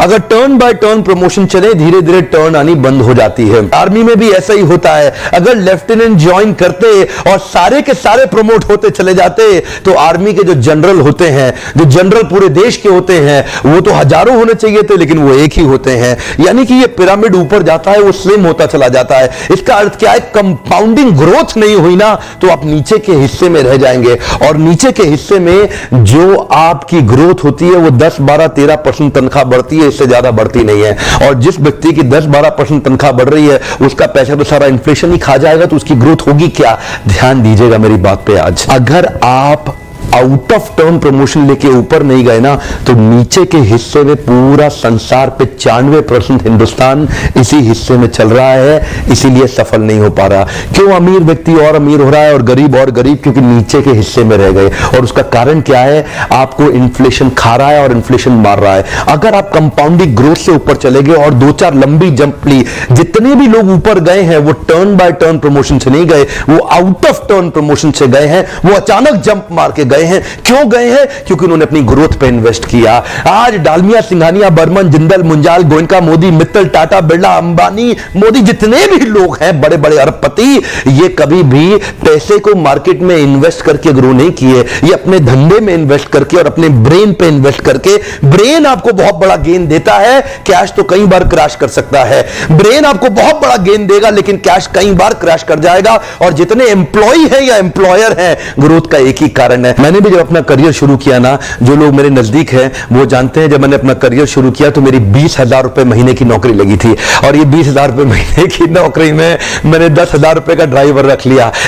अगर turn by turn promotion चले, धीरे धीरे टर्न आनी बंद हो जाती है। आर्मी में भी ऐसा ही होता है। अगर लेफ्टिनेंट ज्वाइन करते और सारे के सारे प्रमोट होते चले जाते तो आर्मी के जो जनरल होते हैं, जो जनरल पूरे देश के होते हैं, वो तो हजारों होने चाहिए थे, लेकिन वो एक ही होते हैं। यानी कि ये पिरामिड ऊपर जाता है, वो स्लिम होता चला जाता है। इसका अर्थ क्या है? कंपाउंडिंग ग्रोथ नहीं हुई ना, तो आप नीचे के हिस्से में रह जाएंगे। और नीचे के हिस्से में जो आपकी ग्रोथ होती है वो 10, 12, 13% तनख्वाह बढ़ती है, इससे ज्यादा बढ़ती नहीं है। और जिस व्यक्ति की 10-12% तनख्वाह बढ़ रही है, उसका पैसा तो सारा इन्फ्लेशन ही खा जाएगा, तो उसकी ग्रोथ होगी क्या? ध्यान दीजिएगा मेरी बात पे। आज अगर आप आउट ऑफ टर्न प्रमोशन लेके ऊपर नहीं गए ना, तो नीचे के हिस्से में पूरा संसार पे 95% हिंदुस्तान इसी हिस्से में चल रहा है, इसीलिए सफल नहीं हो पा रहा। क्यों अमीर व्यक्ति और अमीर हो रहा है और गरीब और गरीब? क्योंकि नीचे के हिस्से में रह गए। और उसका कारण क्या है? आपको इन्फ्लेशन खा रहा है और इन्फ्लेशन मार रहा है। अगर आप कंपाउंडिंग ग्रोथ से ऊपर चले गए और 2-4 लंबी जंप ली, जितने भी लोग ऊपर गए हैं वो टर्न बाय टर्न प्रमोशन से नहीं गए, वो आउट ऑफ टर्न प्रमोशन से गए हैं। वो अचानक जंप मार के गए हैं। क्यों गए हैं? क्योंकि उन्होंने अपनी ग्रोथ पे इन्वेस्ट किया। आज डालमिया, सिंघानिया, बर्मन, जिंदल, मुंजाल, गोयनका, मोदी, मित्तल, टाटा, बिरला, अंबानी, मोदी, जितने भी लोग हैं बड़े बड़े अरबपति, ये कभी भी पैसे को मार्केट में इन्वेस्ट करके ग्रो नहीं किए। ये अपने धंधे में इन्वेस्ट करके और अपने ब्रेन पे इन्वेस्ट करके। ब्रेन आपको बहुत बड़ा गेन देता है, कैश तो कई बार क्रैश कर सकता है। ब्रेन आपको बहुत बड़ा गेन देगा, लेकिन कैश कई बार क्रैश कर जाएगा। और जितने एम्प्लॉय हैं या एम्प्लॉयर हैं, ग्रोथ का एक ही कारण है। मैंने भी जब अपना करियर शुरू किया ना, जो लोग मेरे नजदीक हैं वो जानते हैं, जब मैंने अपना करियर शुरू किया तो मेरी 20,000 रुपए महीने की नौकरी लगी थी। और ये 20,000 रुपए महीने की नौकरी में मैंने 10,000 रुपए का ड्राइवर रख लिया।